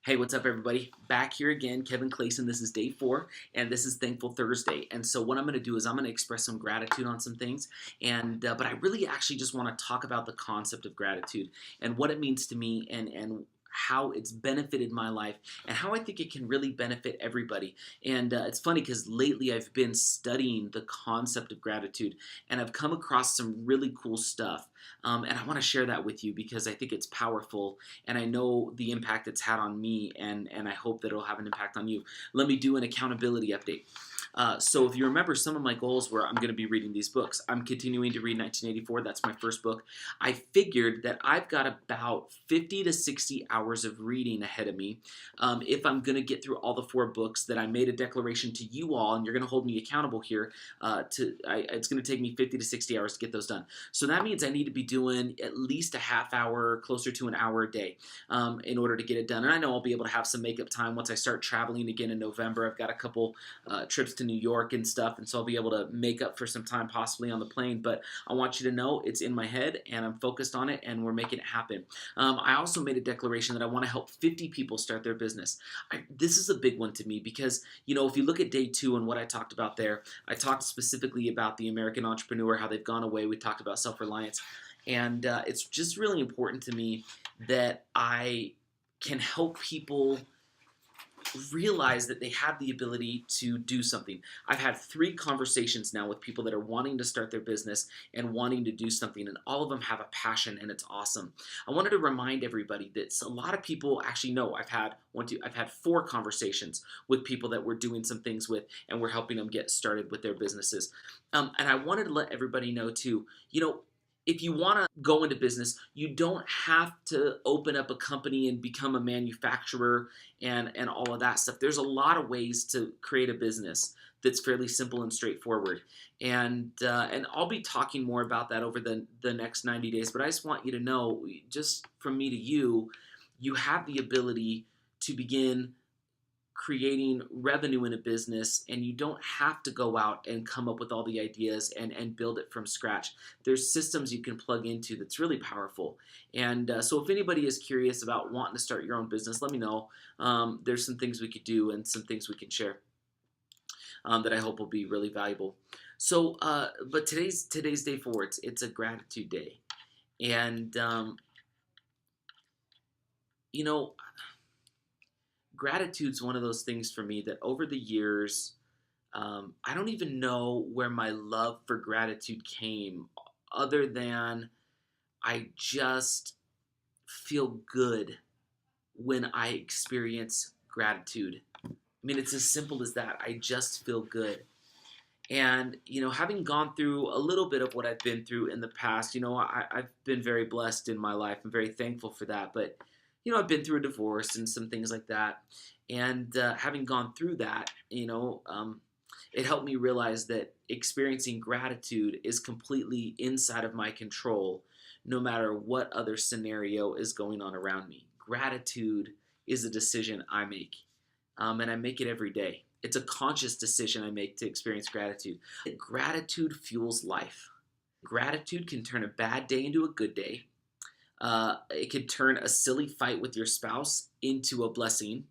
Hey, what's up, everybody? Back here again, Kevin Clayson. This is day 4, and this is Thankful Thursday. And so, what I'm going to do is I'm going to express some gratitude on some things, but I really actually just want to talk about the concept of gratitude and what it means to me, and how it's benefited my life, and how I think it can really benefit everybody. And it's funny because lately I've been studying the concept of gratitude, and I've come across some really cool stuff. And I want to share that with you because I think it's powerful, and I know the impact it's had on me, and I hope that it'll have an impact on you. Let me do an accountability update. So if you remember, some of my goals were I'm going to be reading these books. I'm continuing to read 1984. That's my first book. I figured that I've got about 50 to 60 hours of reading ahead of me if I'm going to get through all the 4 books that I made a declaration to you all, and you're going to hold me accountable here. It's going to take me 50 to 60 hours to get those done. So that means I need to be doing at least a half hour, closer to an hour a day in order to get it done. And I know I'll be able to have some makeup time once I start traveling again in November. I've got a couple trips to New York and stuff, and so I'll be able to make up for some time possibly on the plane. But I want you to know it's in my head, and I'm focused on it, and we're making it happen. I also made a declaration that I want to help 50 people start their business. This is a big one to me because, if you look at day 2 and what I talked about there, I talked specifically about the American entrepreneur, how they've gone away. We talked about self-reliance. And it's just really important to me that I can help people realize that they have the ability to do something. I've had 3 conversations now with people that are wanting to start their business and wanting to do something, and all of them have a passion, and it's awesome. I wanted to remind everybody that a lot of people actually know I've had 4 conversations with people that we're doing some things with, and we're helping them get started with their businesses. And I wanted to let everybody know too, if you want to go into business, you don't have to open up a company and become a manufacturer and all of that stuff. There's a lot of ways to create a business that's fairly simple and straightforward. And I'll be talking more about that over the next 90 days. But I just want you to know, just from me to you, you have the ability to begin creating revenue in a business, and you don't have to go out and come up with all the ideas and build it from scratch. There's systems you can plug into that's really powerful. And so if anybody is curious about wanting to start your own business, let me know. There's some things we could do and some things we can share that I hope will be really valuable. So but today's day 4. It's a gratitude day. And you know gratitude's one of those things for me that over the years, I don't even know where my love for gratitude came, other than I just feel good when I experience gratitude. I mean, it's as simple as that. I just feel good. And, having gone through a little bit of what I've been through in the past, I've been very blessed in my life. I'm very thankful for that. But, I've been through a divorce and some things like that. And having gone through that, it helped me realize that experiencing gratitude is completely inside of my control, no matter what other scenario is going on around me. Gratitude is a decision I make, and I make it every day. It's a conscious decision I make to experience gratitude. Gratitude fuels life. Gratitude can turn a bad day into a good day. It could turn a silly fight with your spouse into a blessing.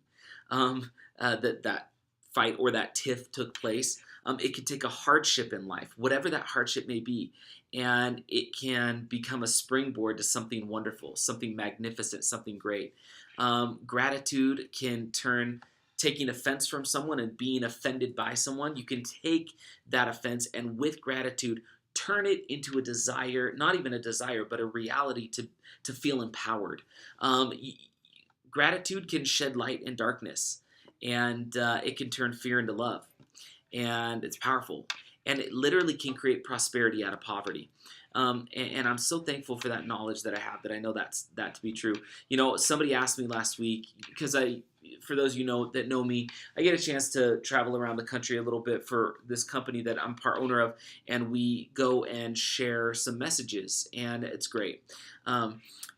That fight or that tiff took place. It could take a hardship in life, whatever that hardship may be, and it can become a springboard to something wonderful, something magnificent, something great. Gratitude can turn taking offense from someone and being offended by someone. You can take that offense and with gratitude turn it into a desire, not even a desire, but a reality to feel empowered. Gratitude can shed light in darkness, and it can turn fear into love, and it's powerful. And it literally can create prosperity out of poverty. And I'm so thankful for that knowledge that I have, that I know that to be true. Somebody asked me last week, because for those that know me, I get a chance to travel around the country a little bit for this company that I'm part owner of, and we go and share some messages, and it's great.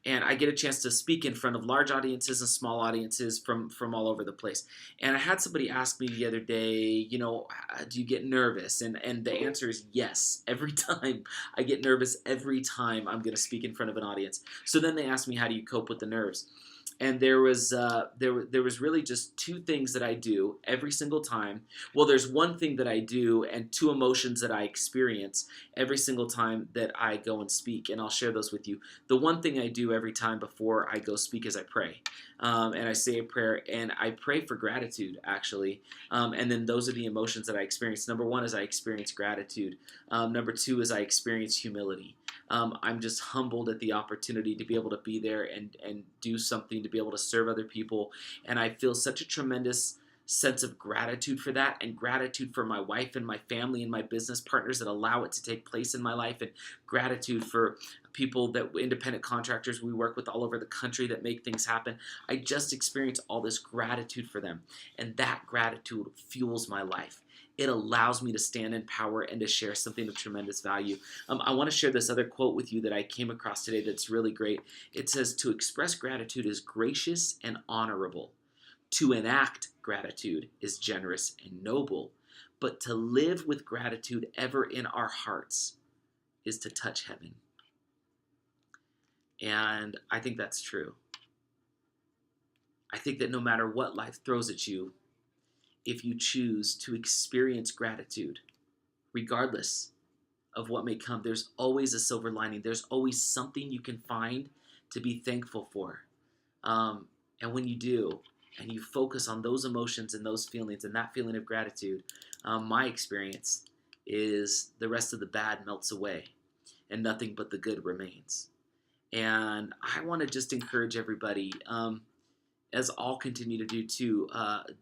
And I get a chance to speak in front of large audiences and small audiences from all over the place. And I had somebody ask me the other day, do you get nervous? And the answer is yes. Every time I get nervous, every time I'm going to speak in front of an audience. So then they asked me, how do you cope with the nerves? and there was really just two things that I do every single time. Well, there's one thing that I do and two emotions that I experience every single time that I go and speak, and I'll share those with you. The one thing I do every time before I go speak is I pray, and I say a prayer, and I pray for gratitude actually, and then those are the emotions that I experience. Number one is I experience gratitude. Number two is I experience humility. I'm just humbled at the opportunity to be able to be there and do something, to be able to serve other people. And I feel such a tremendous sense of gratitude for that, and gratitude for my wife and my family and my business partners that allow it to take place in my life, and gratitude for people that independent contractors we work with all over the country that make things happen. I just experience all this gratitude for them, and that gratitude fuels my life. It allows me to stand in power and to share something of tremendous value. I want to share this other quote with you that I came across today that's really great. It says, "To express gratitude is gracious and honorable. To enact gratitude is generous and noble. But to live with gratitude ever in our hearts is to touch heaven." And I think that's true. I think that no matter what life throws at you, if you choose to experience gratitude, regardless of what may come, there's always a silver lining. There's always something you can find to be thankful for. And when you do, and you focus on those emotions and those feelings and that feeling of gratitude, my experience is the rest of the bad melts away and nothing but the good remains. And I want to just encourage everybody, as I'll continue to do too,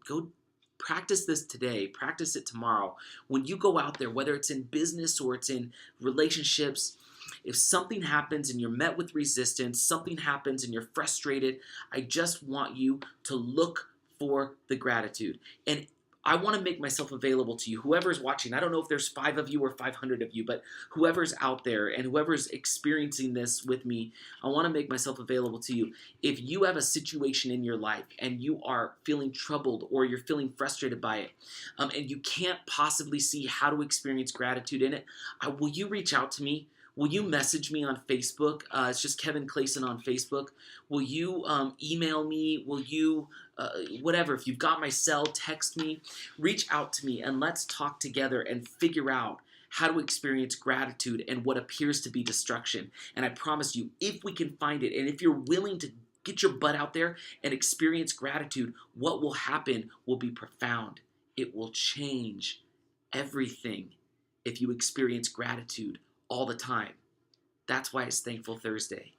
go practice this today, practice it tomorrow. When you go out there, whether it's in business or it's in relationships, if something happens and you're met with resistance, something happens and you're frustrated, I just want you to look for the gratitude. And I want to make myself available to you. Whoever's watching, I don't know if there's 5 of you or 500 of you, but whoever's out there and whoever's experiencing this with me, I want to make myself available to you. If you have a situation in your life and you are feeling troubled or you're feeling frustrated by it, and you can't possibly see how to experience gratitude in it, will you reach out to me? Will you message me on Facebook? It's just Kevin Clayson on Facebook. Will you email me? Will you, whatever, if you've got my cell, text me. Reach out to me and let's talk together and figure out how to experience gratitude and what appears to be destruction. And I promise you, if we can find it, and if you're willing to get your butt out there and experience gratitude, what will happen will be profound. It will change everything if you experience gratitude all the time. That's why it's Thankful Thursday.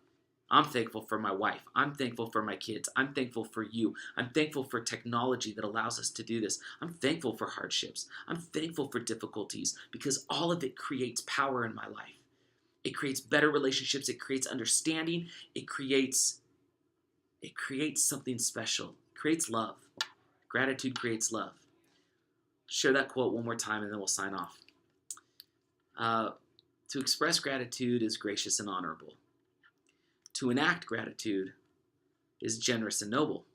I'm thankful for my wife. I'm thankful for my kids. I'm thankful for you. I'm thankful for technology that allows us to do this. I'm thankful for hardships. I'm thankful for difficulties because all of it creates power in my life. It creates better relationships. It creates understanding. It creates something special. It creates love. Gratitude creates love. Share that quote one more time and then we'll sign off. To express gratitude is gracious and honorable. To enact gratitude is generous and noble.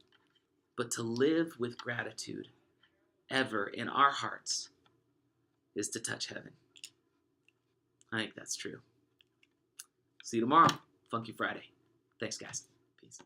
But to live with gratitude ever in our hearts is to touch heaven. I think that's true. See you tomorrow. Funky Friday. Thanks, guys. Peace.